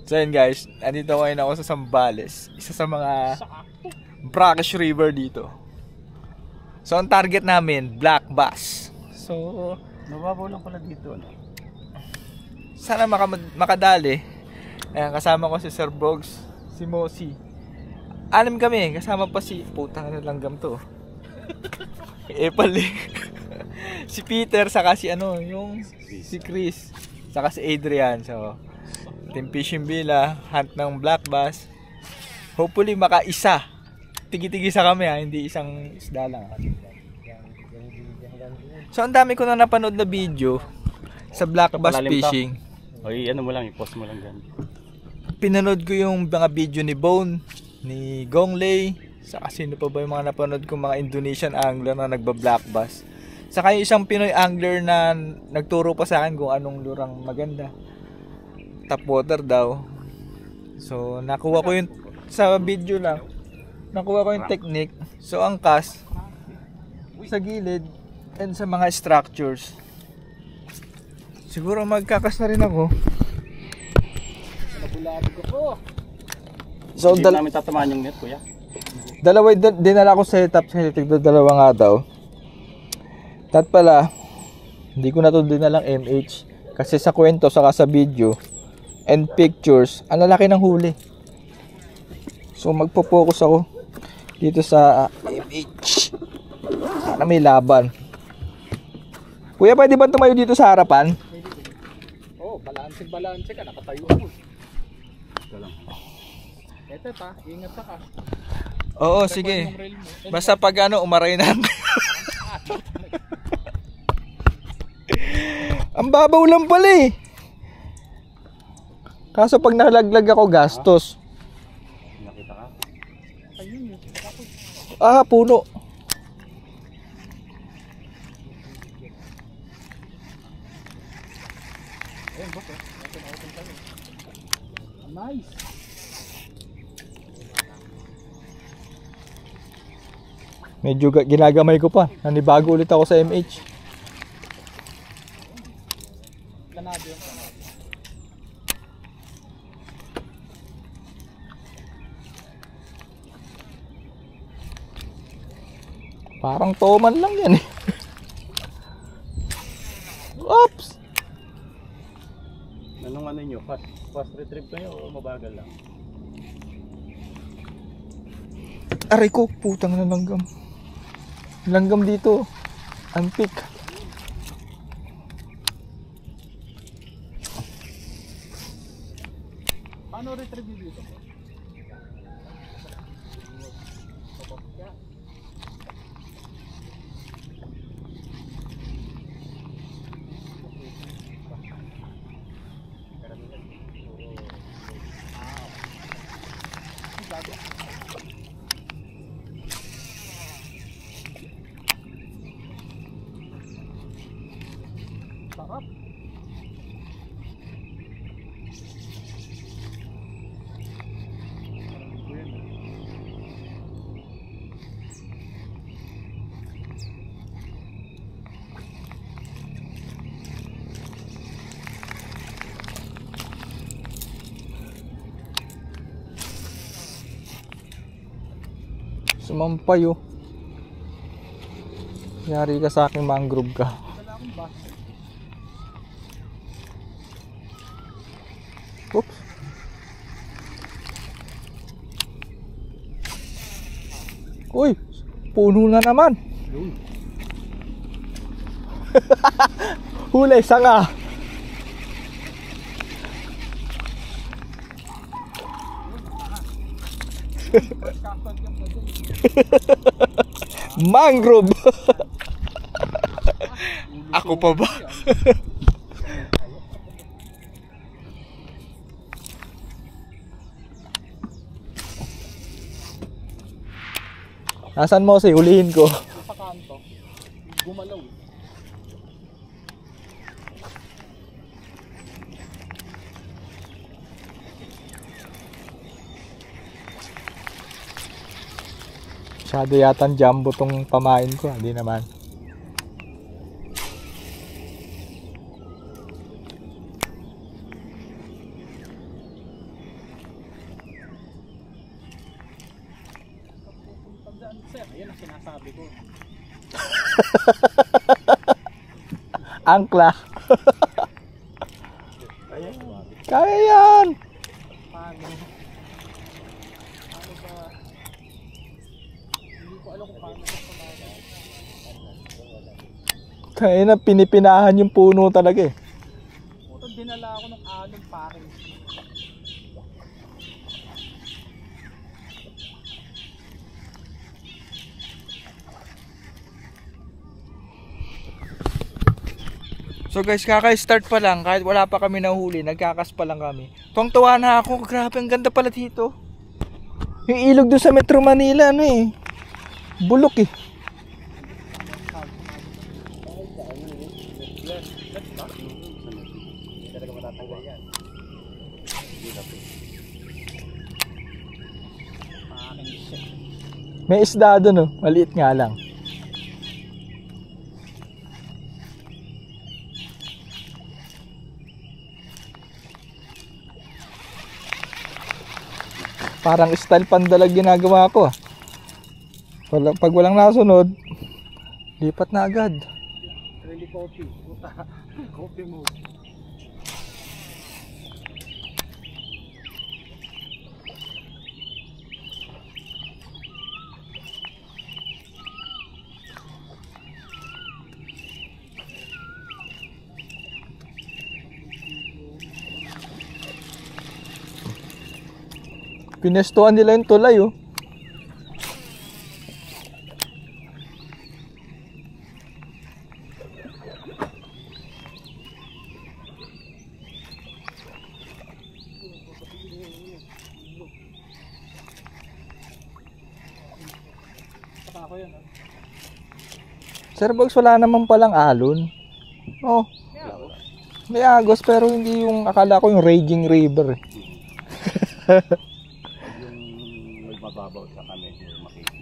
So yun guys, andito ngayon ako sa Zambales, isa sa mga brackish river dito. So ang target namin, black bass. So Mababaw lang pala dito. Ano? sana makadali. Ayan, kasama ko si Sir Bogs, si Mosi. 6 kami, kasama pa si putang na langgam to. Epal eh. Si Peter, saka si si Chris, saka si Adrian. So Team Fishing Villa, hunt ng black bass. Hopefully makaisa. Tigi-tigisa kami ha, hindi isang isda lang. So ang dami ko na napanood na video sa black bass fishing. Oy, ano mo lang, i-post mo lang dyan. Pinanood ko yung mga video ni Bone, ni Gong Lei, saka sino pa ba yung mga napanood ko mga Indonesian angler na nagba-black bass. Saka yung isang Pinoy angler na nagturo pa sa akin kung anong lurang maganda. Top water daw. So nakuha ko yung sa video lang. Nakuha ko yung technique. So ang cast sa gilid and sa mga structures. Siguro magkakas na rin ako. Nabulabog ako. So Hindi namin tatamaan yung net, kuya. Dalawa dinala ko setup sa electric, dalawa nga daw. Tat pala, hindi ko na to dinalang MH kasi sa kwento saka sa video and pictures, ang lalaki ng huli. So magpo-focus ako dito sa MH. Sana may laban. Kuya, pwede ba tumayo dito sa harapan? Oh, balanse ka, nakatayo ako. Ito pa, ingat ka. Oo, sige. Basta pag umaray na. Ang babaw lang pala eh. Kaso pag nalaglag ako, gastos. Nakita ka? Ayun, Puno. ayun, boss. Nice. Medyo ginagamay ko pa. Nanibago ulit ako sa MH. Lanado yun. Parang toman lang yan eh. Oops! Anong ano nyo? Fast retrieve kayo o mabagal lang? Aray ko, putang na langgam. Langgam dito. Antik. Paano retrieve dito? Sarap. Sumampay oh. Yari ka sa akin, mangrove ka. Wala akong bus. Oops. Uy, puno na naman. Huli, sanga. Mangrove. Ako pa ba? Nasaan mo, say, hulihin ko. Sa kanto. Gumalaw. Masyado yata jumbo tong pamain ko, hindi naman. sir. Ayan ang sinasabi ko. Angkla. Ayan. Kaya yan. Paano? Paano ba? Hindi ko alam kung paano ito pumana. Kaya na pinipinahan yung puno talaga eh. Puto, dinala ako ng anong package. So guys, kaka-start pa lang, kahit wala pa kami nahuli, nagkakas pa lang kami. Tuwang-tuwa na ako, grabe ang ganda pala dito. Yung ilog doon sa Metro Manila, ano eh, bulok eh. Talaga matatanggal yan. Package siya. May isda doon oh, maliit nga lang. Parang style pandalag ginagawa ko ah. Pag walang nasunod, lipat na agad. Really coffee. Puta. Coffee mo. Pinestuhan nila yung tulay oh. Saka ako yan. Sir Bogs, wala naman palang alon. Oh, may agos pero hindi yung akala ko yung raging river. Yung magbababaw sa kami, yung makikita.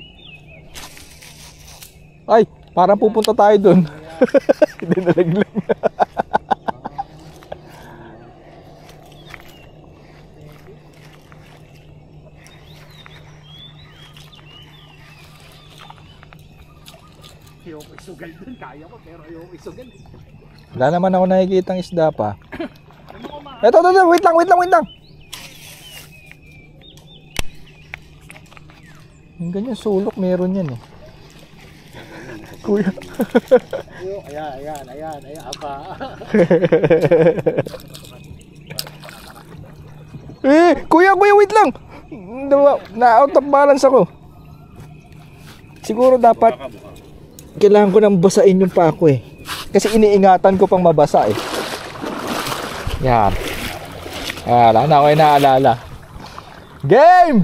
Ay, parang pupunta tayo dun. Hindi nalaglag. Ayoko isugal dun. Kaya ko pero ayoko isugal. Wala naman ako nakikitang isda pa. Eto, wait lang. Yung ganyan sulok, meron yan eh. Kuya. Ayan, apa. Kuya, wait lang. Na-out of balance ako. Siguro dapat kailangan ko nang basain yung pako eh. Kasi iniingatan ko pang mabasa eh. Yan. Wala na ako yung naalala. Game!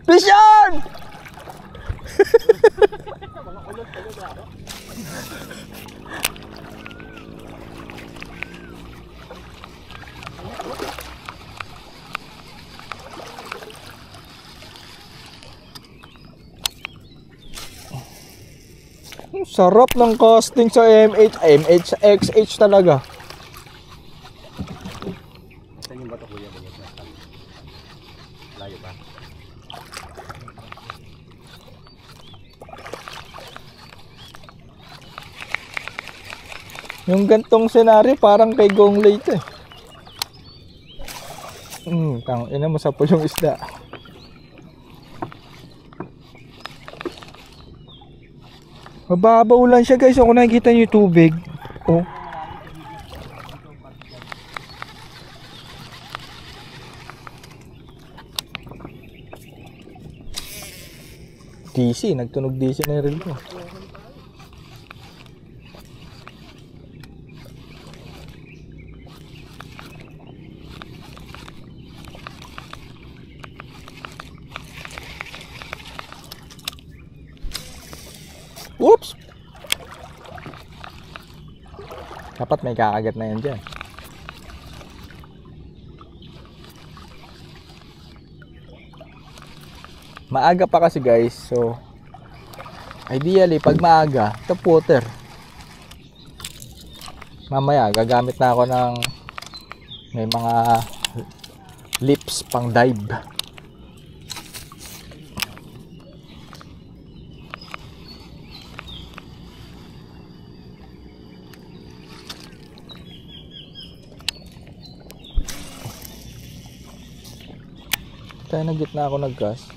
Vision! Sarap ng casting sa XH talaga. Saan yung bato kuya? Layo ba? Yung gantong senaryo parang kay Gong Lei ito eh. Ina mo sa pulong isda. Mababaw lang siya guys. Kung nakikita niyo yung tubig. Oh. DC. Nagtunog DC na yung reel ko. Oops! Dapat may kakagat na yan dyan. Maaga pa kasi guys. So ideally pag maaga, top water. Mamaya gagamit na ako ng May mga lips pang dive. Tayo na gitna ako nag-gas.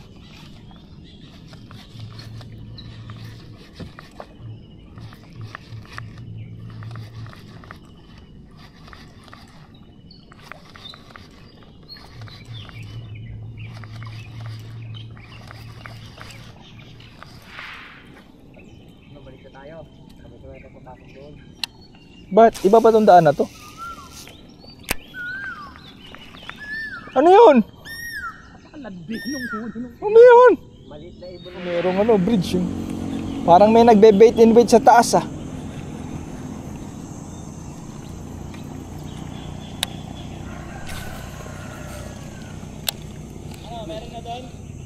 Ba't? Iba ba itong daan na to? Ano yun? Ano yun? Merong ano, bridge yun. Parang may nagbe-bait and wait sa taas ah.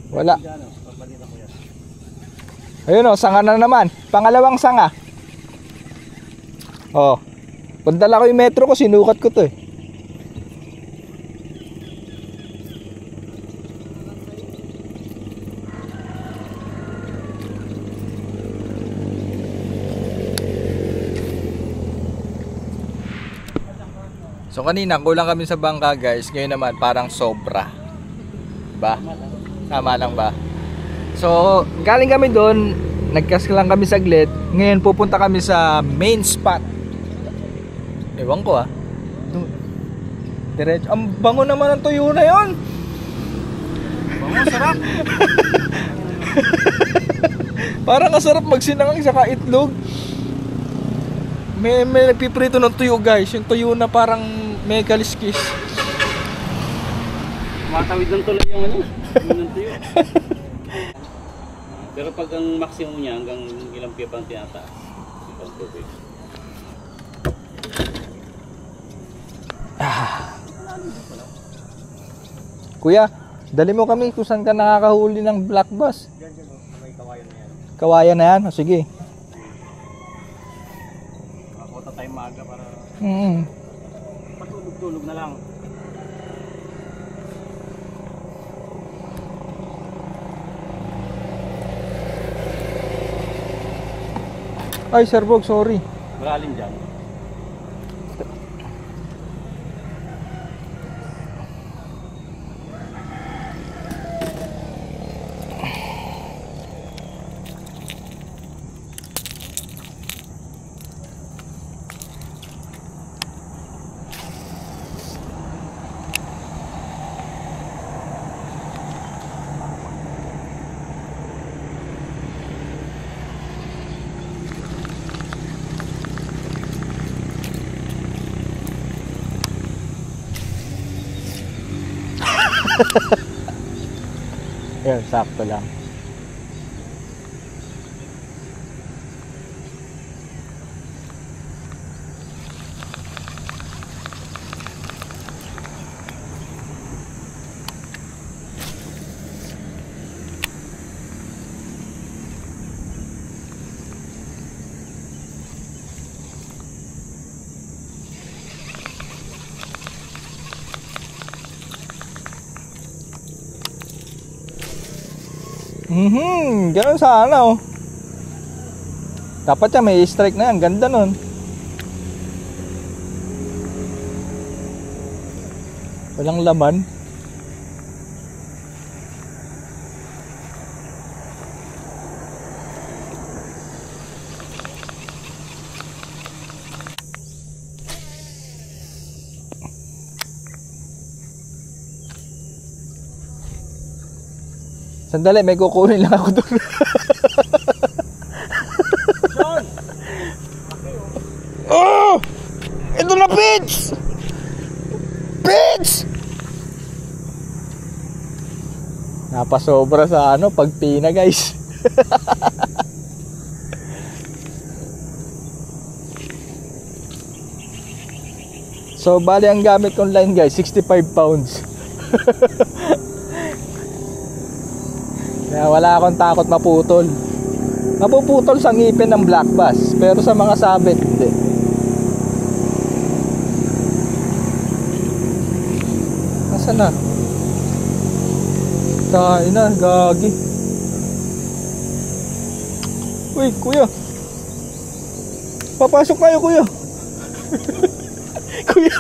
Wala. Ayun o, sanga na naman. Pangalawang sanga. Oh. Pagdala ko yung metro ko, sinukat ko to eh. So kanina kulang kami sa bangka guys. Ngayon naman parang sobra. Ba? Tama lang ba? So galing kami doon, nagkas lang kami saglit. Ngayon pupunta kami sa main spot. Ewan ko ah. Diretso. Ang bango naman ng tuyo na yon. Bango, sarap. Parang kasarap magsinangang sa itlog. May nagpiprito ng tuyo guys. Yung tuyo na parang may kaliskis. Matawid ng tulay yung ano, yung tuyo. Pero pag ang maximum niya hanggang ilang piya pang tinataas. Ipang tubig. Kuya, dali mo kami kung saan ka nakakahuli ng black bass. Diyan, may kawayan na yan. Kawayan na yan? O, sige. Makakota tayo maaga para patulog-tulog na lang. Ay, Sir Bog, sorry. Malalim dyan. Yan, sakto lang. Ganun sana oh. Dapat yan may strike na yan. Ganda nun. Walang laman. Sandali, may kukunin lang ako doon. Oh! Ito na, Pitch! Pitch! Napasobra sa ano, pagpina guys. So, bali ang gamit kong line guys, 65 pounds. Kaya wala akong takot maputol. Mapuputol sa ngipin ng black bass, pero sa mga sabit hindi. Saan na? Tayo na, gagi. Uy, kuya. Papasok tayo, kuya. Kuya.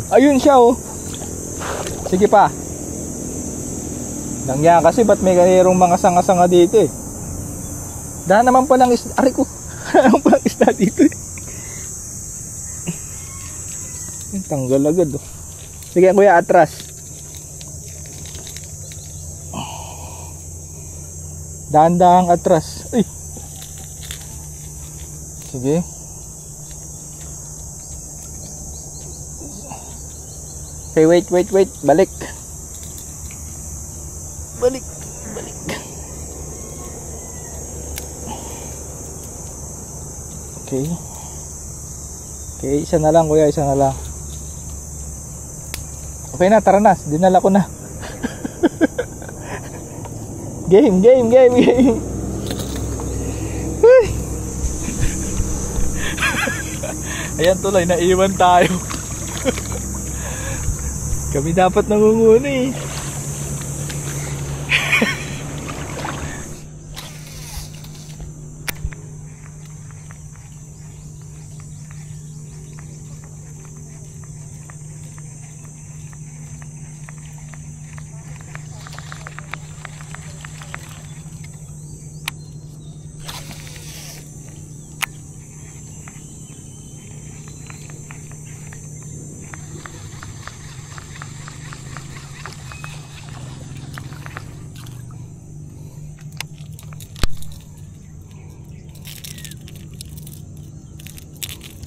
Ayun siya, oh. Sige pa. Nangya kasi ba't may ganirong mga sanga-sanga dito eh. Dahil naman palang isda. Aray ko. Dahil naman palang isda dito eh. Tanggal agad, oh. Sige kuya, atras. Dahan-dahang atras. Ay. Sige. Okay, wait. Balik. Balik. Okay. Okay, isa na lang kuya, isa na lang. Okay na, tara na. Dinala ko na. Game. Ayan tuloy, naiwan tayo. Kami dapat nangunguna eh.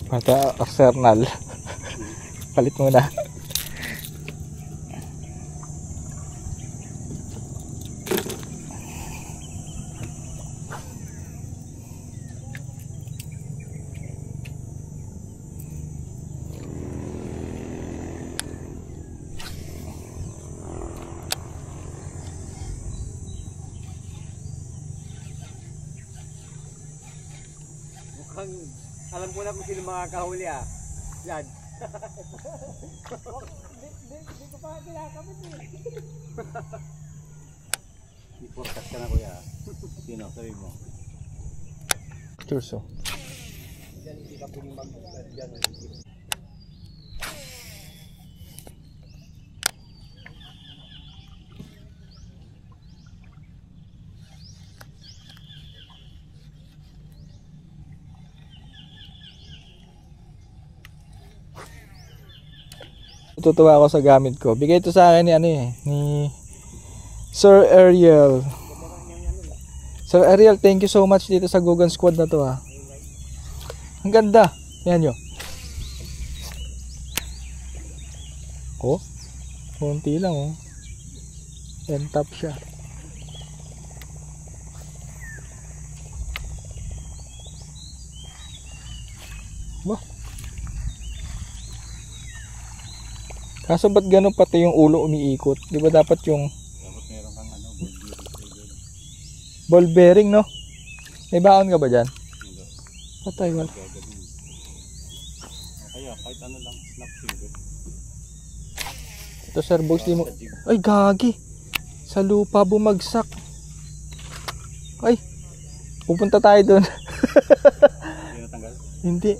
Mata external. Palit muna. Mukhang alam ko na kung sino makakahuli ah. Yan. Hindi ko pa kinakamit eh. I-forecast ka na kuya. Sino? Sabi mo. Turso. Diyan hindi ka pwedeng mag-forecast dyan. Tutuwa ako sa gamit ko. Bigay ito sa akin ni ni Sir Ariel. Sir Ariel, thank you so much dito sa Gogon Squad na to ha. Ang ganda. Yan nyo. Oh. Konti lang oh. End top siya. Wah. Kaso ba't ganun pati yung ulo umiikot? Di ba dapat yung Dapat meron kang ano, ball bearing, no? May baon ka ba dyan? Hindi. Patay, wala. Kaya kahit ano lang, snap finger. Ito sir, box di mo. Ay, gagi. Sa lupa bumagsak. Ay, pupunta tayo dun. Hindi natanggal? Hindi.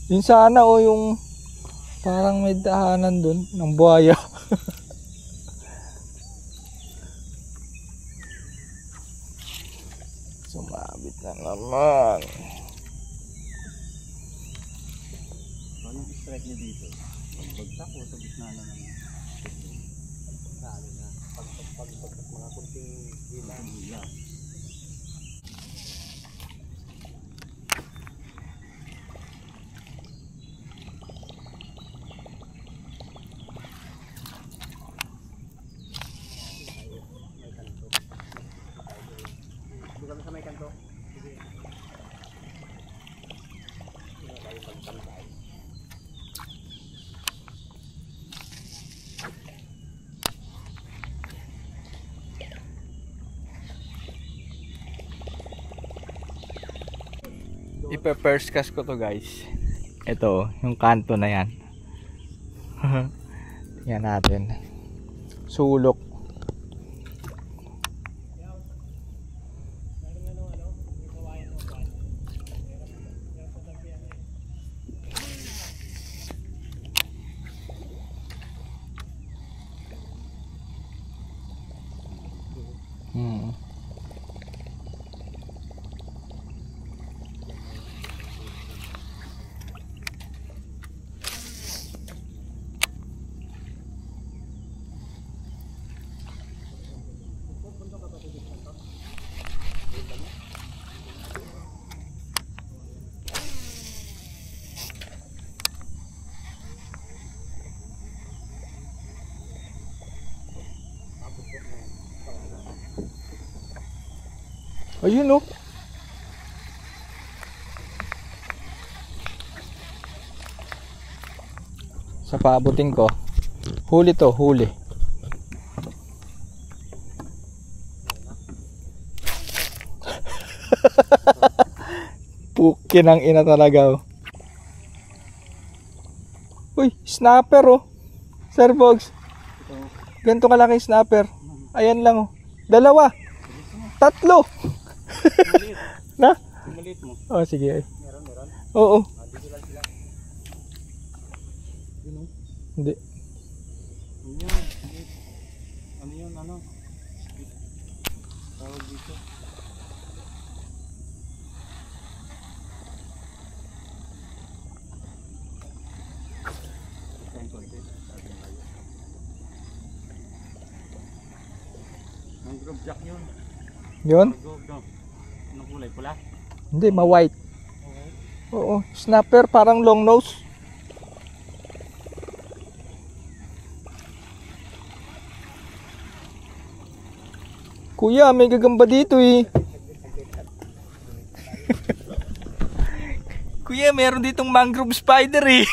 Yun sana o yung parang may daanan dun ng buhaya. Sumabit na naman. Anong strike niya dito? Pagbagsak o sa gitna na naman? Sali na. Pag mga kunting hila. Dito kami sa may kanto. Sige. Hindi na tayo magtambay. Ipe-first cast ko to guys. Ito, yung kanto na yan. Tingnan natin. Sulok. Ayun oh. Sa paabutin ko. Huli to, huli. Pukin ang ina talaga oh. Uy, snapper oh. Sir Bogs. Ganito kalaki snapper. Ayan lang oh. 2. 3. Na? Maliit mo. Oh, sige. Meron. Oo. Dito lang sila. Hindi. Ano yun? Tawag dito. Mangrove jack yun. Yun? Anong kulay? Pula? Hindi, ma-white. Oo, snapper parang long nose. Kuya, may gagamba dito eh. Kuya, meron ditong mangrove spider eh.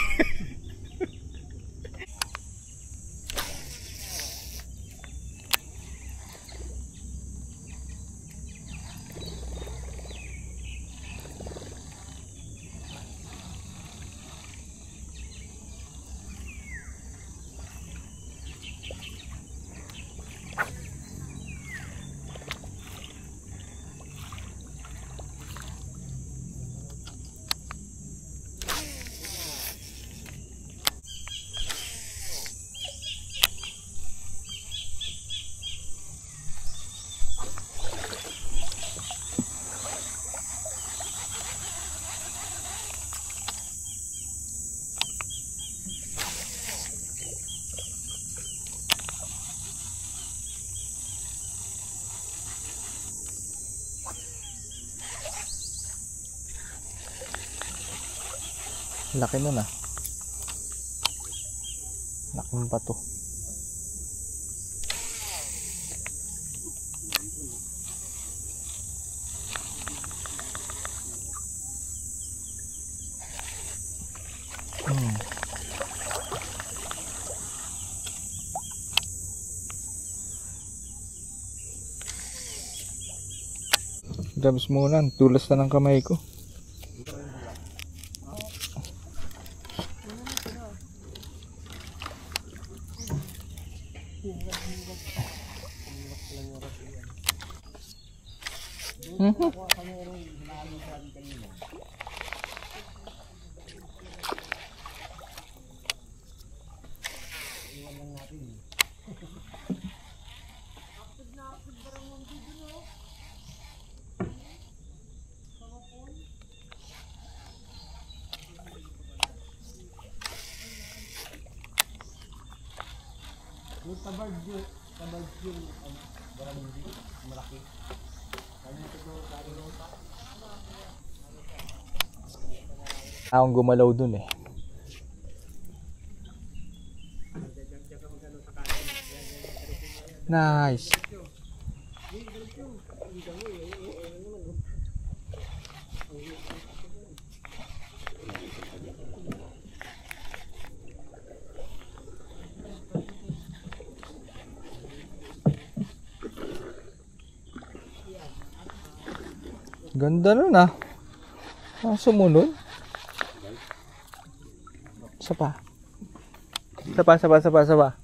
Laki nun ah. Laking bato. Dabs muna, tulas na ng kamay ko. Yung tabard yung barangay, malaki. Kanya siguro kari rota. Akong gumalaw dun eh. Nice. Ganda nun ah. Sumunod. Isa pa. Isa pa.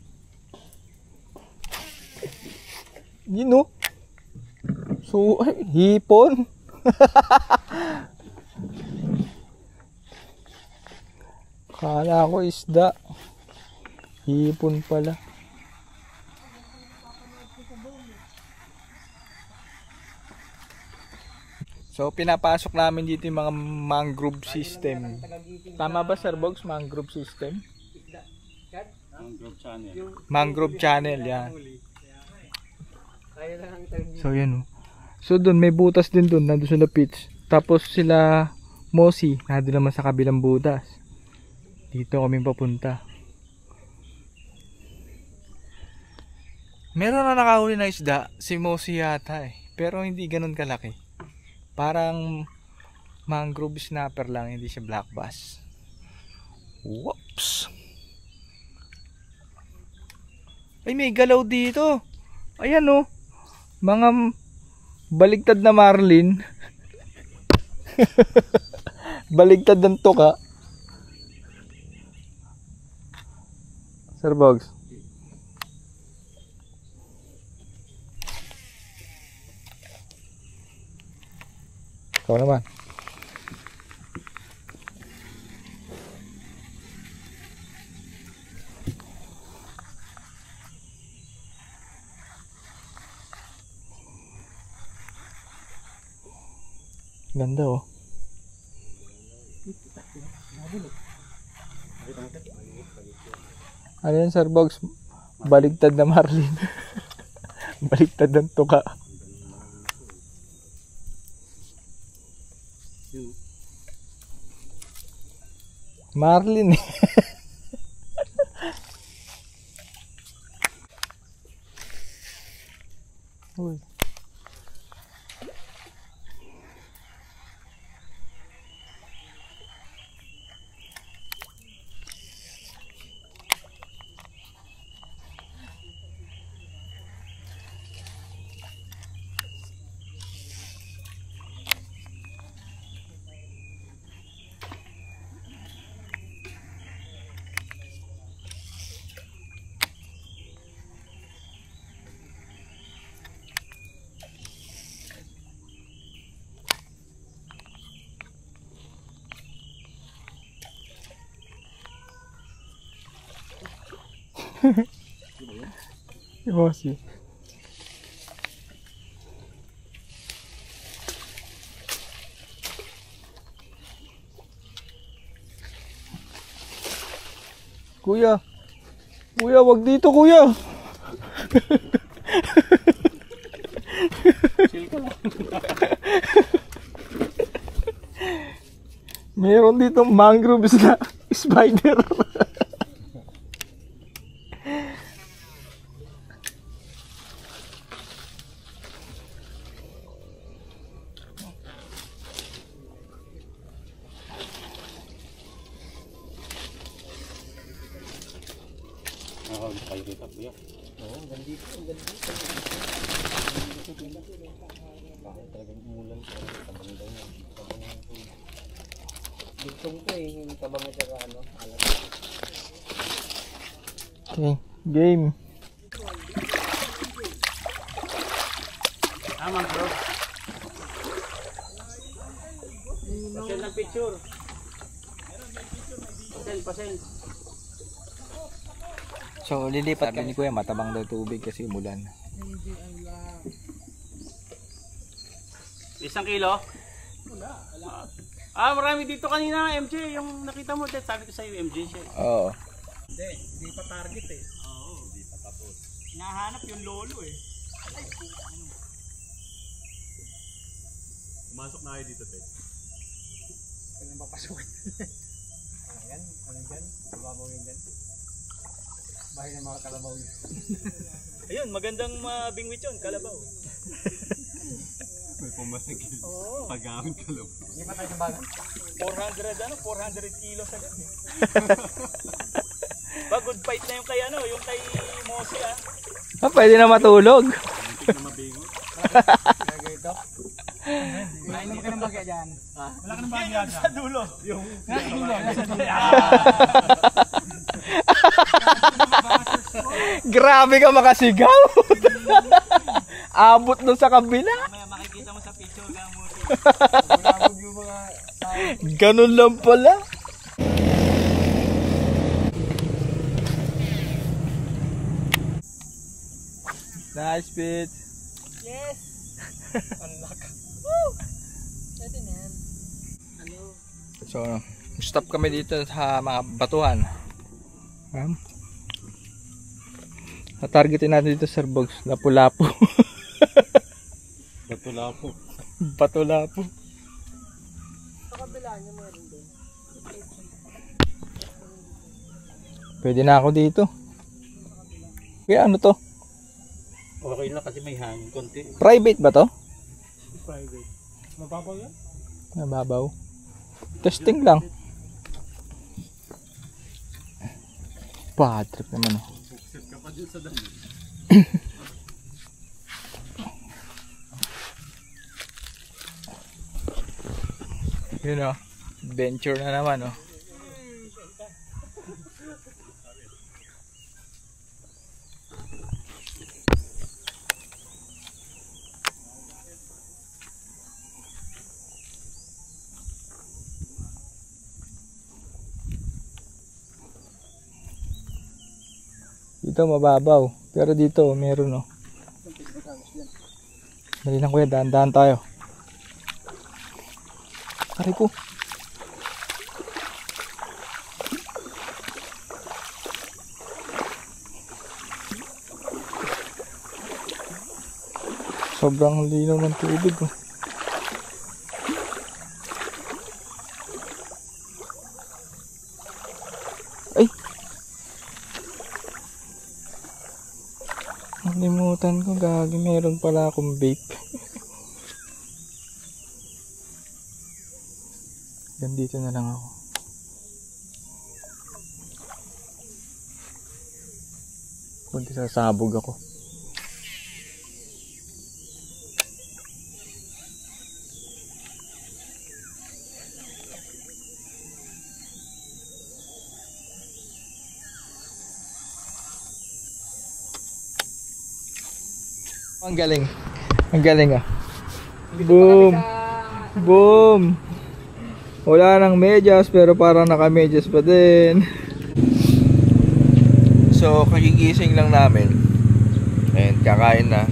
Yun o. So, ay, hipon. Kala ko isda. Hipon pala. So, pinapasok namin dito yung mga mangrove system. Tama ba, Sir Bogs? Mangrove system? Mangrove channel. Mangrove channel, yan. So, yan o. So, doon may butas din doon. Nandun sila pitch. Tapos sila Mosi. Nandun naman sa kabilang butas. Dito kami papunta. Meron na nakahuli na isda. Si Mosi yata eh. Pero hindi ganun kalaki. Parang mangrove snapper lang, hindi siya black bass. Whoops! Ay, may galaw dito. Ayan oh. Mga baligtad na marlin. Baligtad ng tuka. Sir Bogs. Ikaw naman. Ganda oh. Ano yan, Sir Bogs? Baligtad na marlin. Baligtad ng tuka. Marlin eh. Uy. Emosi. Kuya. Kuya, wag dito, kuya. Chill ka lang. Meron dito mangrove na spider. Kayo dito, kuya. Oo, gandito. Bakit talagang umulan ko? Tabang daw yan. Bigtong ko eh, yung tabang at saka ano, alam. Okay, game. Bro. Pasend ng picture. Pasend. So, lilipat kami ni Kuya, matabang daw tubig kasi umulan. 1 kilo? Wala. Marami dito kanina, MJ. Yung nakita mo, sabi ko sa'yo, MJ siya. Oo. Hindi pa target eh. Oo, hindi pa tapos. Hinahanap yung lolo eh. Pumasok na kayo dito, Ted. Kaya nang papasukin. Ayan, ano dyan? Babaw yun dyan. Bahay ng mga kalabaw yun. Ayun, magandang mabingwit yun, kalabaw. May pumasigil. Oo. Pag-aaming kalabaw. Hindi pa tayo sa bagan? 400 kilos agad. Pag good fight na yung kay yung kay Mosi Pwede na matulog. Hindi na mabingot. Kaya ito? Wala ka ng bagya dyan. Wala ka ng bagay yan. Sa dulo. Yung Nasa dulo. Grabe ka makasigaw. Abot nun sa kabila. May makikita mo sa picture ka mo. Bulabog yung mga tao. Ganun lang pala. Nice fit. Yes! Unlock. Woo! Pwede na yan. Ano? So, stop kami dito sa mga batuhan. Targetin natin dito, Sir Bogs. Lapu-lapu. Batulapo. Batulapu. Sa kabila niya meron din. Pwede na ako dito. Kaya ano to? Okay lang kasi may hangin konti. Private ba to? Private. Mababaw yan? Mababaw. Testing lang. Bad trip naman oh. Set ka pa dun sa dami. Yun oh. Venture na naman oh. Dito mababaw, pero dito meron oh. Dali lang kuya, dahan-dahan tayo. Aray ko. Sobrang linaw ng tubig oh. Ay! Nakalimutan ko, gagi, meron pala akong vape. Yan, dito na lang ako. Kunti sasabog ako. Ang galing. Ang galing ah. Boom. Boom. Wala nang medyas pero parang naka-medyas pa din. So, kagigising lang namin. And kakain na.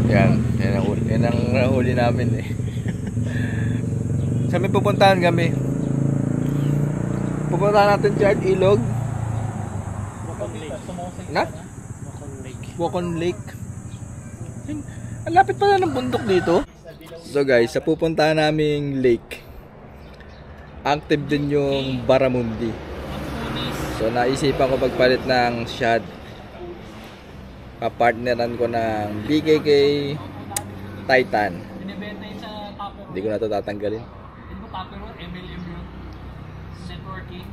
Yan. Yan ang nahuli namin eh. Saan may pupuntahan kami? Pupuntahan natin dyan, ilog. Na? Wacon Lake. Ang lapit pala ng bundok dito. So guys, sa pupuntahan naming lake, active din yung Barramundi. So naisipan ko pagpalit ng shad. Kapartneran ko ng BKK Titan. Binibenta yun sa Tupperware. Hindi ko na ito tatanggalin. Hindi mo Tupperware, MLM yun. Networking.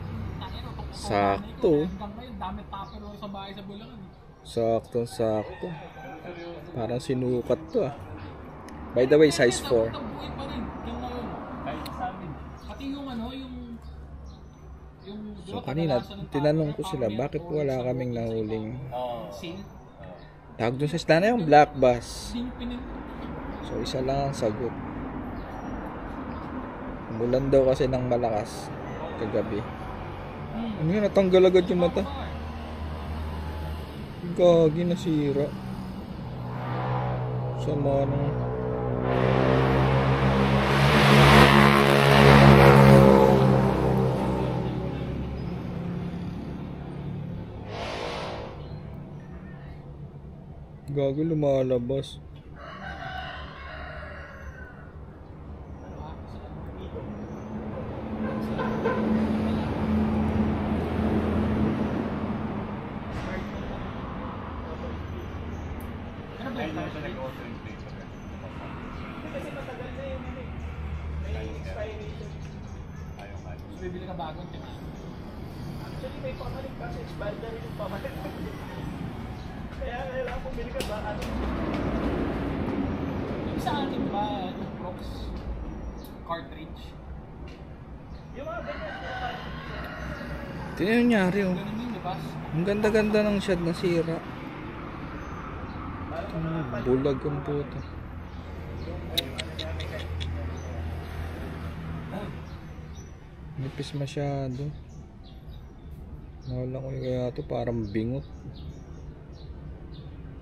Sakto. Hanggang ngayon, dami Tupperware sa bahay sa Bulacan. Sakto. Parang sinukat to ah. By the way, size 4. Buhay pa rin. Yung ngayon. Kahit sa amin. Pati yung ano, yung So kanina, tinanong ko sila, bakit wala kaming nahuling sale. tawag dun sa isla na yung black bass. Hindi pinin. So isa lang ang sagot. Umulan daw kasi ng malakas kagabi. Ano yun, natanggal agad yung mata. Gagi, nasira. Sama nung gagi, lumalabas. Bibili ka bagong tina. Actually, may pamalit kasi expired na rin yung pamalit. Kaya kailangan kong bili ka ba? Ano? Yung sa akin Brooks cartridge. Yung mga ganyan. Tingnan yung nangyari oh. Ganun yun, di ba? Ang ganda-ganda ng shot na sira. Bulag ang puto. Nipis masyado. Nawala ko yung kaya ito parang bingot.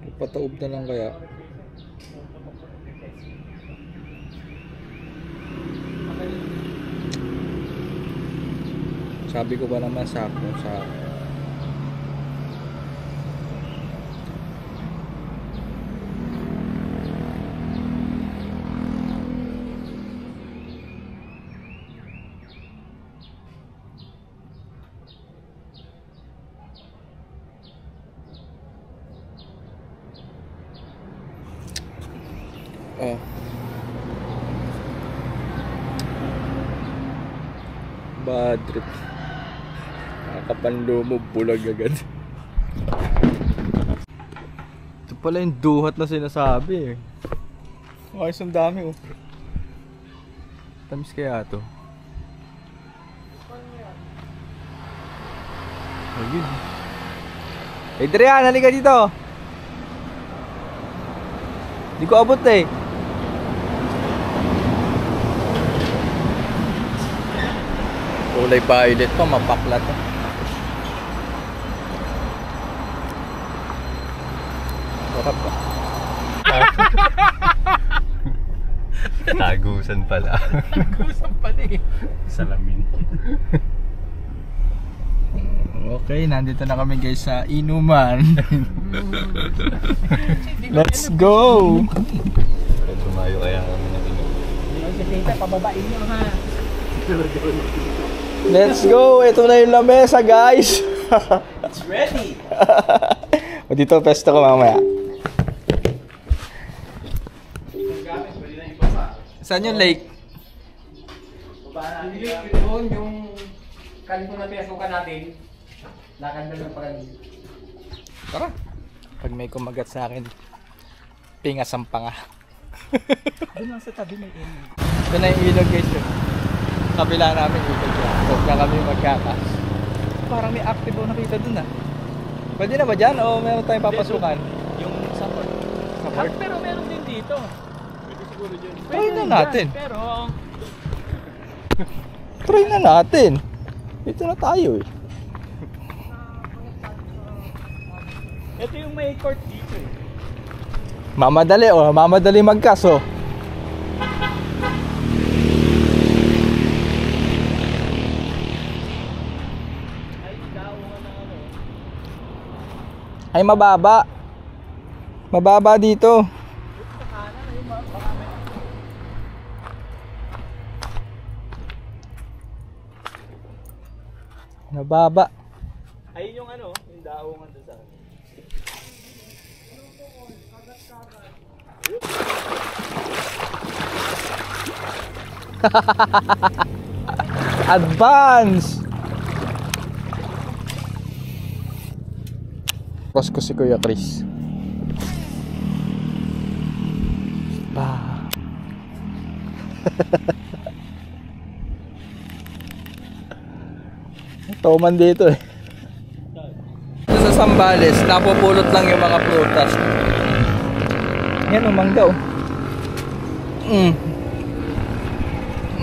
Ipataob na lang kaya. Sabi ko ba naman sakto sa oh. Bad trip. Nakapanlo mo, bulag agad. Ito pala yung duhat na sinasabi eh. Ayos ang dami oh. Tamis kaya ito. Ayun. Adrian, halika dito. Di ko abot eh. Kulay violet pa, mapakla to. Sarap pa. Tagusan pala. Tagusan pala eh. Salamin. Okay, nandito na kami guys sa inuman. Let's go! Tumayo kaya kami na inom. Si Tita, pababain nyo ha. Let's go! Ito na yung lamesa guys! It's ready! O dito, pesto ko mamaya. Saan yung lake? Doon yung kanto na pinasukan natin. Lakad na lang pag Tara! Pag may kumagat sa akin, pingas ang panga. Doon lang sa tabi may ilog. Ito na yung ilog guys yun. Kabila namin ilog yan. Huwag na kami magkakas. Parang may active o nakita dun ah. Pwede na ba dyan o meron tayong papasukan? Yung support. Support? Pero meron din dito. Pwede siguro dyan. Try na natin. Pero Try na natin. Ito na tayo eh. ito yung may court dito eh. Mamadali oh, mamadali magkaso. Ay mababa. Mababa dito. Mababa. Ayun yung ano, yung daungan doon sa akin. Advance! Post ko si Kuya Chris. Pa. Ito man dito eh. Sa Sambales, napupulot lang yung mga prutas. Yan o, mangga o.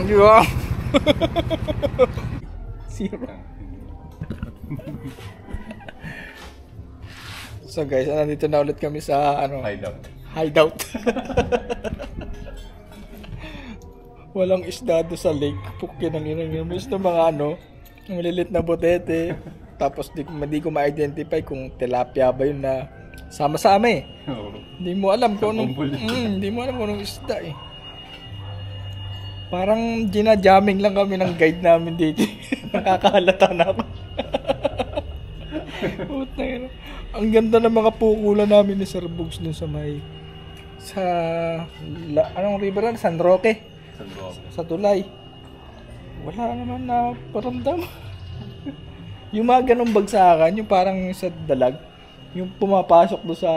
Wow. Zero. So guys, nandito na ulit kami sa ano, hideout. Walang isda doon sa lake. Pukin ang inang isda mga ano, malilit na botete. Tapos di ko ma-identify kung tilapia ba yun na sama-sama eh. Hindi mo alam kung anong hindi mo alam kung anong isda eh. Parang gina-jamming lang kami ng guide namin dito. Nakakahalata na ako. Ang ganda ng mga pukulan namin ni Sir Bugs dun sa may anong river na? San Roque? Sa tulay. Wala naman na paramdam. Yung mga ganong bagsakan, yung parang sa dalag, yung pumapasok do sa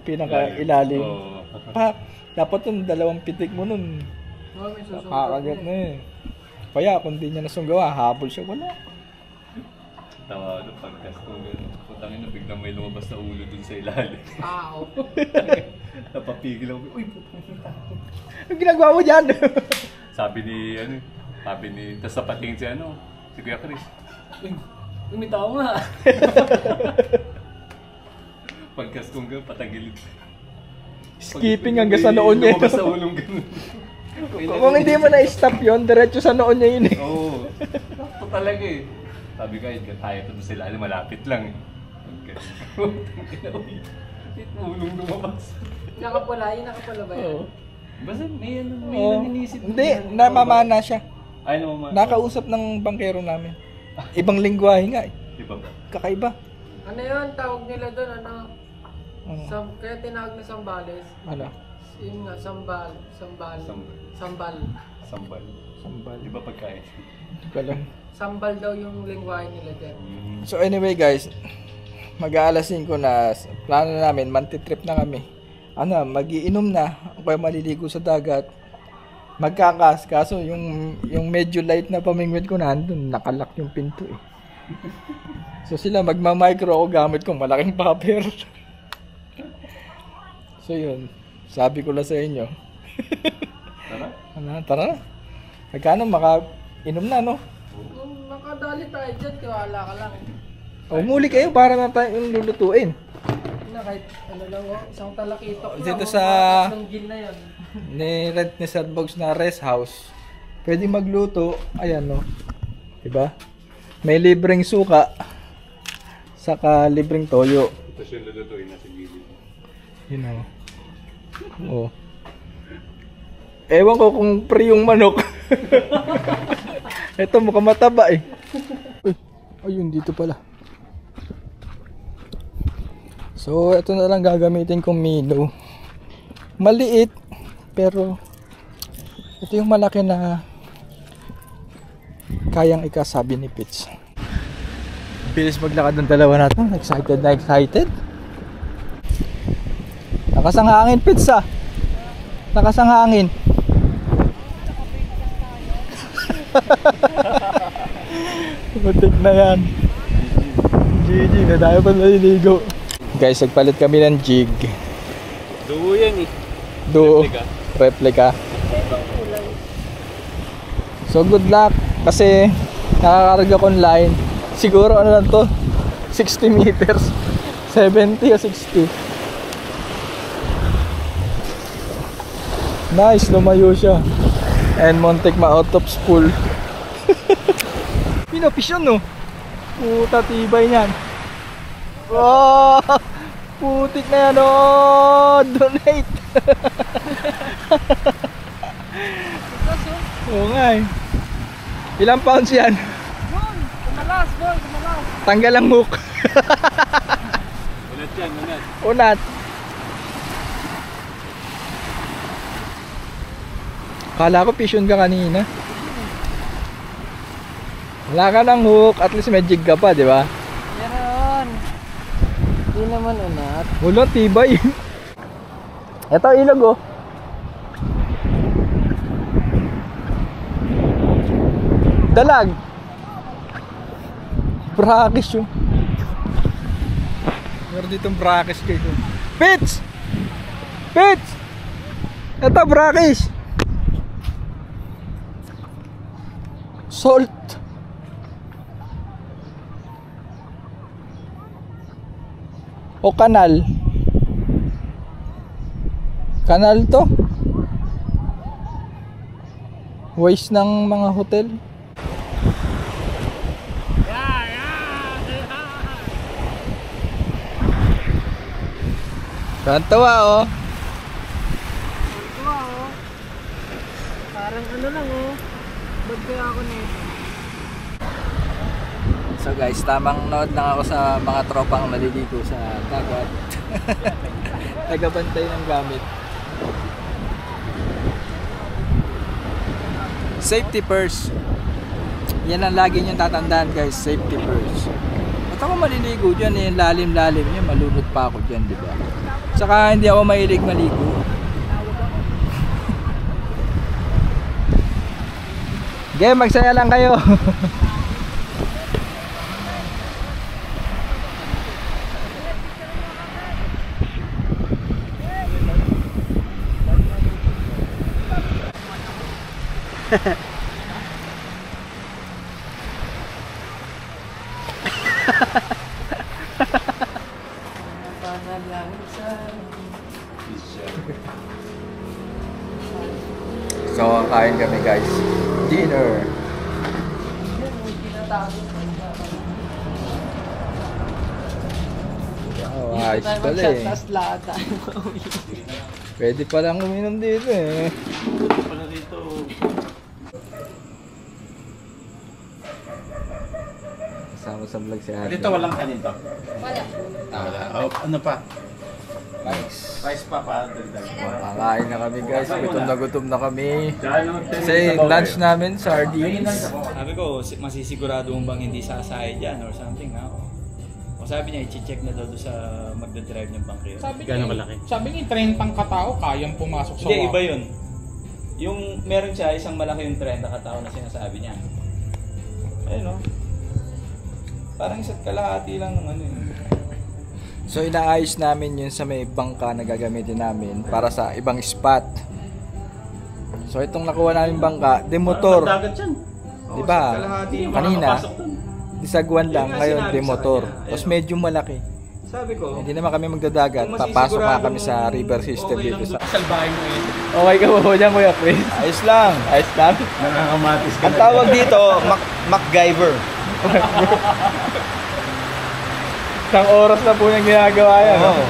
pinaka ilalim. Dapat yung dalawang pitik mo nun. Kakagat na eh. Kaya kung di niya nasunggawa, habol siya. Wala. Tawa ano, pagkas ko gano'n. Putangin na biglang may lumabas na ulo dun sa ilalim. Oo. Napapigil ako. Uy, putangin tayo. Ang ginagawa mo dyan? Sabi ni, tapos napatingin si Kuya Chris. Uy, may tao nga. Pagkas kong gano'n, patagilid. Skipping hanggang sa noon niya. Lumabas sa ulong gano'n. Kung hindi mo na-stop yun, diretso sa noon niya yun eh. Oo. Ito talaga eh. Sabi ko, tayo ito sila, malapit lang eh. Ulong lumabas. Nakapula, yun nakapula ba yan? Basta may Oo. nanisip. Hindi, namamana siya. Ay, namamana. Nakausap ng bangkero namin. Ibang lingwahe nga eh. Iba ba? Kakaiba. Ano yun? Tawag nila doon, ano? Ano? Kaya tinawag na Sambales. Ano? Yun nga, Sambal. Sambal. Sambal. Sambal. Di ba pagkain? Hindi ko alam. Sambal daw yung lingwahe nila dyan. So anyway guys, mag-aalas 5 na. Plano namin, mantitrip na kami. Ano, magiinom na. O kaya maliligo sa dagat. Magkakas. Kaso yung medyo light na pamingwit ko nandun, nakalak yung pinto eh. So sila magma-micro ako gamit kong malaking paper. So yun, sabi ko lang sa inyo. Tara? Tara na. Magkano makainom na no? Kung makadali tayo dyan, tiwala ka lang. Umuli kayo para na tayong lulutuin. Na kahit ano lang o, isang talakitok lang. Dito o, sa- ng gin na yun. Ni-rent ni Sir Bogs na rest house. Pwede magluto. Ayan no. Diba? May libreng suka. Saka libreng toyo. Ito siya lulutuin na sa gilid. Yun o. Oo. Ewan ko kung pre yung manok. Ito mukhang mataba eh. Uy, ayun dito pala. So ito na lang gagamitin kong Milo. Maliit pero ito yung malaki na kayang ikasabi ni Pitch. Bilis maglakad ng dalawa natin. Excited na excited. Lakas ang hangin, Pitch ah. Lakas ang hangin. Butik na yan. GG na tayo pa naliligo. Guys, nagpalit kami ng jig. Duo yan eh. Do replica. So good luck kasi nakakarga ko online. Siguro ano lang to, 60 meters. 70 o 60. Nice, lumayo siya. And muntik ma-out of spool. Pinofish yun no? Puta tibay niyan. Oh, putik na yan oh. Donate. Oo nga eh. Ilang pounds yan? Kumalas, boy, kumalas. Tanggal ang hook. Unat yan, unat. Unat. Kala ko fishon ka kanina. Wala ka ng hook, at least may jig ka pa, di ba? Meron. Hindi naman unat. Wala, tibay. Ito ilog oh. Dalag. Brackish yun. Meron ditong brackish kayo. Pitch! Pitch! Ito brackish. Salt. O kanal. Kanal to. Waste ng mga hotel. Kantawa oh. Wow, oh. Parang ano lang oh. Ba't kaya ako nito? So guys, tamang nood lang ako sa mga tropang naliligo sa dagat. Tagabantay ng gamit. Safety first. Yan ang lagi niyong tatandaan guys, safety first. Ba't ako maliligo dyan eh, lalim-lalim niya, malunod pa ako dyan, di ba? Saka hindi ako mahilig maligo. Sige, magsaya lang kayo. So, kain kami guys. Dinner. Oh, ayos pala eh. Pwede palang uminom dito eh. Pala dito. Kasama sa vlog si Ate. Dito walang kanin to. Wala. Wala. Oh, ano pa? Rice. Rice pa pa. Kakain na kami guys. Gutom na kami. Kasi Kasi lunch namin, sardines. Sabi ko, masisigurado mo bang hindi sasaya dyan or something, ha? O sabi niya, i-check na daw doon sa magdadrive ng bangkero. Gano'ng kalaki? Sabi niya, 30 katao, kayang pumasok sa Hindi, iba yun. Yung meron siya, isang malaki yung 30 katao na sinasabi niya. Ayun, no? Parang isa't kalahati lang ng ano yun. So inaayos namin yun sa may bangka na gagamitin namin para sa ibang spot. So itong nakuha namin bangka, demotor. Dagat yan. Di ba? Kanina, disagwan lang, ngayon sinabi demotor. sa kanya, Tapos medyo malaki. Sabi ko, Hindi naman kami magdadagat, papasok na kami sa river system okay dito lang sa... Salbahin mo eh. Okay ka po dyan, Kuya Chris? Ayos lang. Ayos lang. Nakakamatis ka Ang tawag dito, MacGyver. Isang oras na po niyang ginagawa yan. Oo.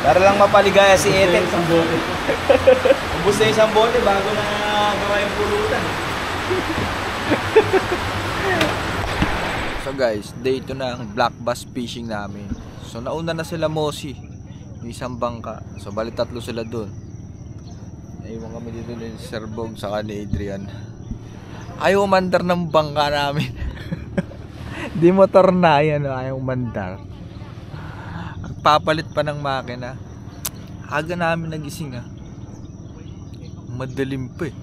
Para lang mapaligaya si Ethel. Isang bote. Ubus na isang bote bago na gawa yung pulutan. So guys, day 2 na ang black bass fishing namin. So nauna na sila Mosi, yung isang bangka. So bali 3 sila dun. Naiwan kami dito ni Sir Bog saka ni Adrian. Ayaw umandar ng bangka namin. Di motor na yan, ayaw umandar. Papalit pa ng makina. Aga namin nagising ah. Madalim pa eh.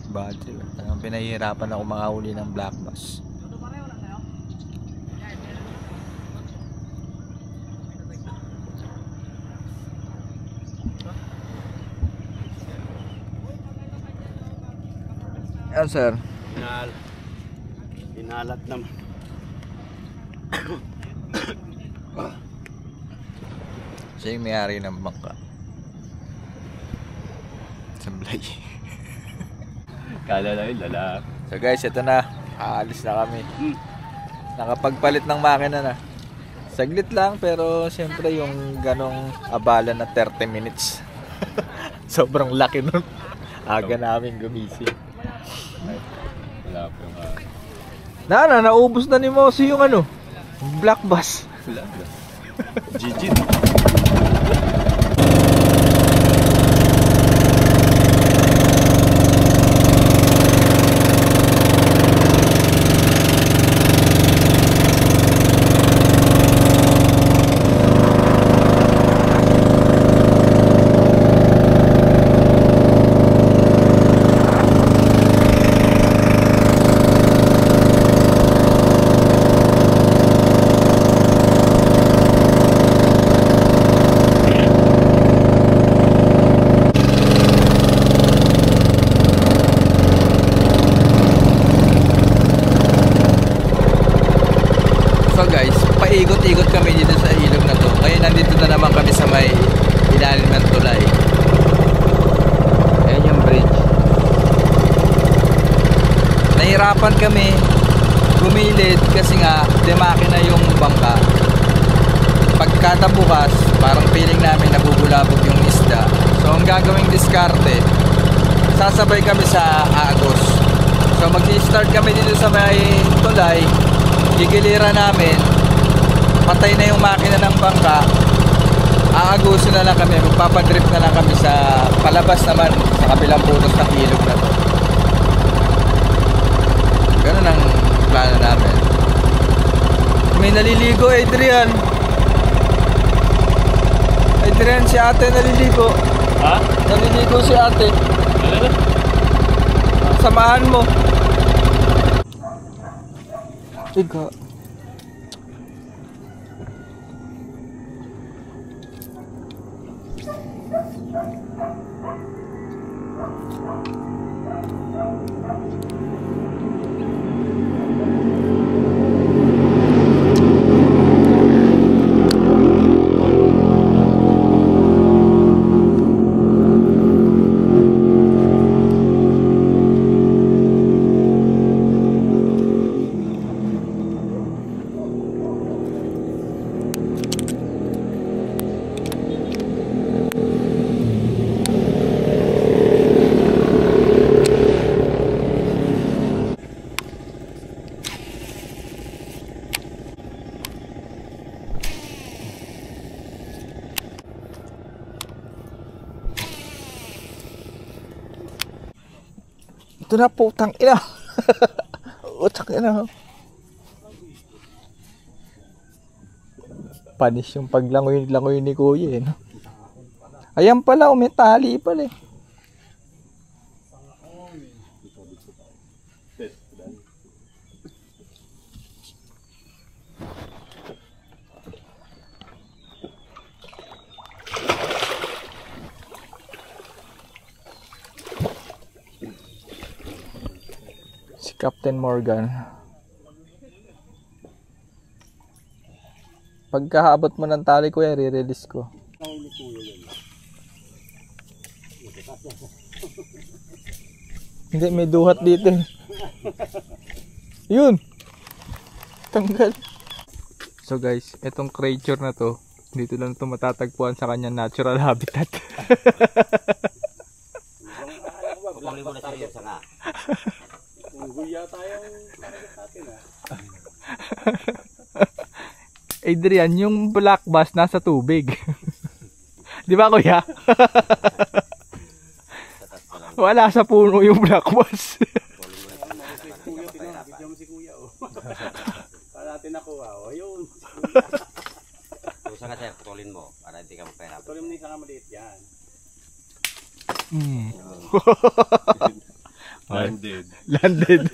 Bad trip. Ang pinahihirapan ako makahuli ng black bass. Yan sir. Inalat naman. Siya yung may-ari ng bangka. Samblay. Kala na yun, lala. So guys, ito na. Aalis na kami. Nakapagpalit ng makina na. Saglit lang pero siyempre yung ganong abala na 30 minutes. Sobrang laki nun. Aga namin gumising. Wala po yung... Naubos na ni Mosi yung ano, black bass. Wala. GG. Paikot-ikot kami dito sa ilog na to. Ngayon nandito na naman kami sa may ilalim ng tulay. Ayan yung bridge. Nahirapan kami gumilid kasi nga demaki na yung bangka. Pagkata bukas, parang feeling namin nabubulabog yung isda. So ang gagawing diskarte, sasabay kami sa Agos. So mag-start kami dito sa may tulay. Gigiliran namin, patay na yung makina ng bangka, aagusin na lang kami, magpapadrift na lang kami sa palabas naman sa kabilang punos ng ilog na to. Ganun ang plano namin. May naliligo, Adrian. Adrian, si ate naliligo. Ha? Naliligo si ate. Ano na? Samahan mo. Ika. Ito na, putang ina. Utang ina. Panis yung paglangoy ni Kuya, eh, no? Ayan pala, may tali pala, eh. Captain Morgan. Pagkahabot mo ng tali, Kuya, re-release ko. Hindi, may duhat dito. Yun! Tanggal. So guys, itong creature na to, dito lang ito matatagpuan sa kanyang natural habitat. Pagpuli mo na sa iyo, sanga. Guya tayong target natin, ah. Adrian, yung black bass nasa tubig. Di ba, Kuya? Wala sa puno yung black bass. Bigyan mo si Kuya, oh. Para natin nakuha, oh. Ayun. Kung sanga sir, putulin mo para hindi ka magpahirap. Putulin mo na isang maliit yan. Landed. Landed.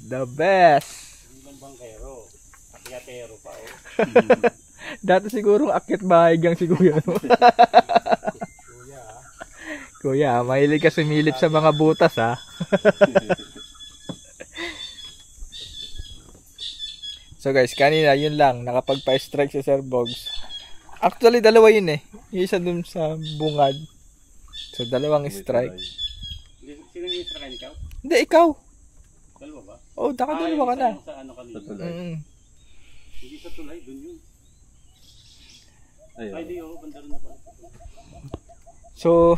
The best. Hindi lang bangkero. Akyatero pa, oh. Dati siguro akyat bahay gang si Kuya, no? Kuya, ah. Kuya, mahilig ka sumilip sa mga butas, ha? So guys, kanina yun lang, nakapagpa-strike si Sir Bogs. Actually, dalawa yun, eh. Yung isa dun sa bungad. So, dalawang strike. Sino yung strike, ikaw? Hindi, ikaw. Dalawa ba? Oh, dalawa ka na. Sa ano kanina? Sa tulay. Hindi sa tulay, dun yun. Ayun. Ay, di, oh, banda rin na pala. So,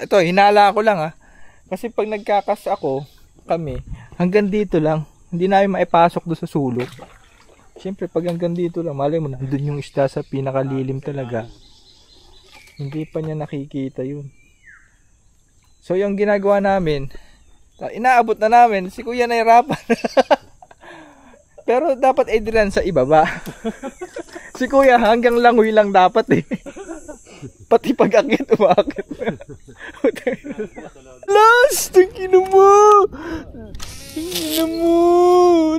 ito, hinala ko lang, ha. Kasi pag nagkakas kami, hanggang dito lang. Hindi namin maipasok doon sa sulok. Siyempre, pag hanggang dito lang, malay mo, nandun yung isda sa pinakalilim talaga. Hindi pa niya nakikita yun. So, yung ginagawa namin, inaabot na namin, si Kuya nahirapan. Pero dapat Adrian sa ibaba. Si Kuya hanggang langoy lang dapat, eh. Pati pag-akit, umakit. Last! Tingin mo! Tingin mo!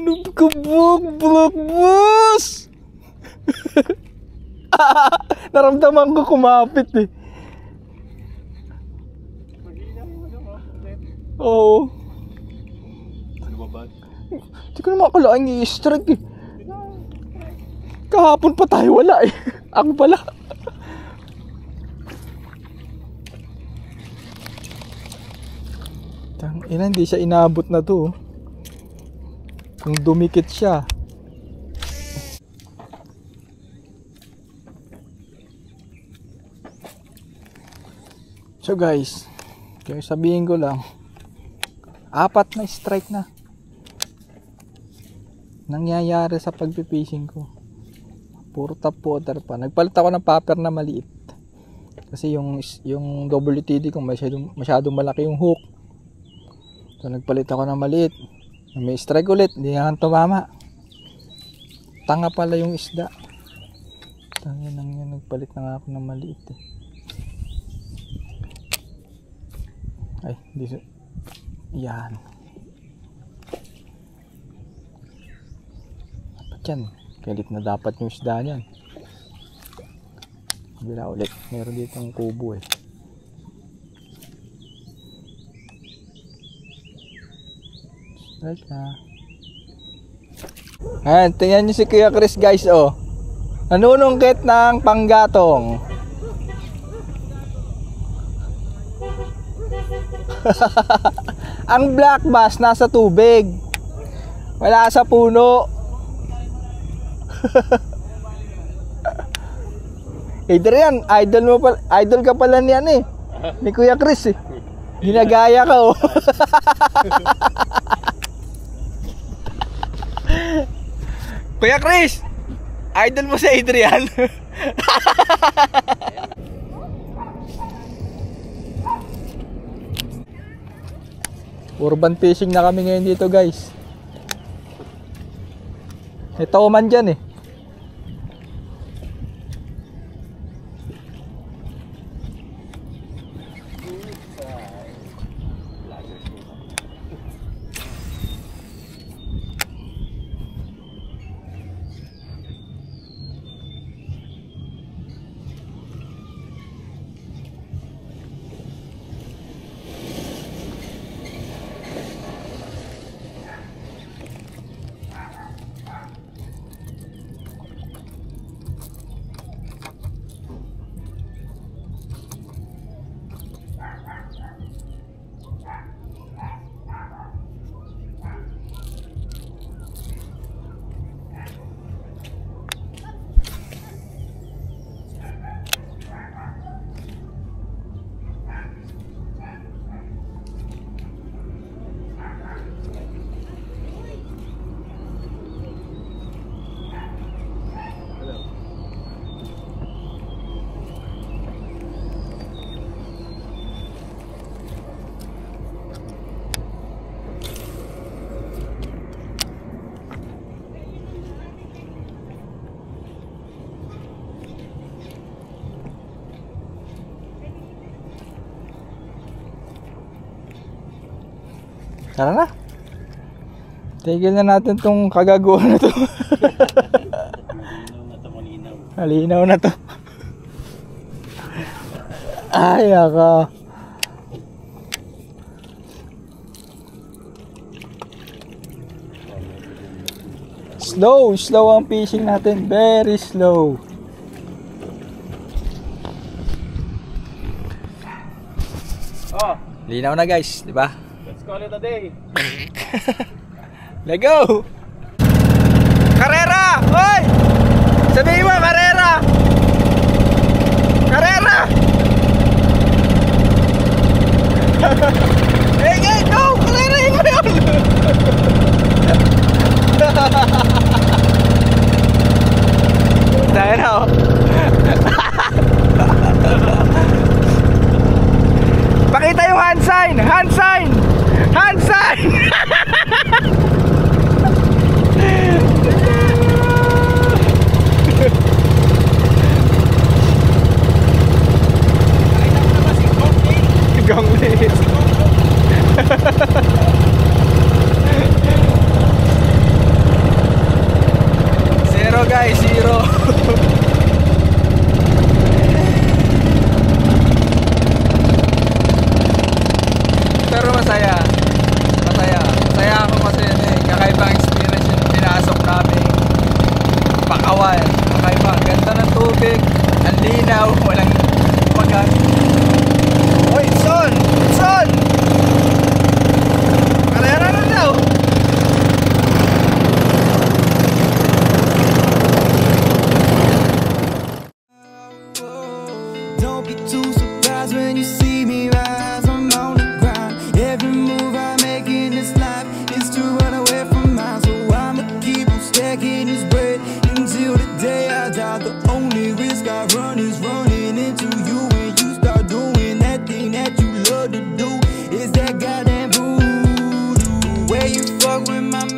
Nagkabog! Black bass! Naramdaman ko kumapit, eh. Oo. Ano ba ba? Hindi ko naman akalain i-strike, eh. Kahapon pa tayo wala, eh. Ako pala. Tangina, hindi siya inabot na to. Kung dumikit siya. So guys, kaya sabihin ko lang, 4 na strike na nangyayari sa pagpipishing ko. Puro top water pa. Nagpalit ako ng popper na maliit. Kasi yung WTD ko masyadong malaki yung hook. So nagpalit ako ng maliit. May strike ulit, hindi nga tumama. Tanga pala yung isda. Tanga nang yan, nagpalit na nga ako ng maliit, eh. Ay, hindi. Yan. Dapat yan. Kalit na dapat yung isda niyan. Bila ulit. Meron dito ang kubo eh. Strike na. Ayan, tingnan nyo si Kuya Chris guys, oh. Nanunungkit ng panggatong. Ang black bass nasa tubig. Wala sa puno. Adrian, idol ka pala niyan eh. Ni Kuya Chris eh. Ginagaya ka oh. Kuya Chris, idol mo si Adrian. Urban fishing na kami ngayon dito guys. Ito man dyan eh. Tara na. Tigil na natin tong kagaguhan na to. Malinaw na to. Ay, ako. Slow ang fishing natin. Very slow. Oh, Linaw na guys, di ba? let's call it a day. Let's go! Karera! Hoy! Sabihin mo, karera! Karera! Hey, go! Karerahin mo yun! Dahil na oh. Pakita yung hand sign! Hand sign! Hand sign! Gongli. Zero guys, zero.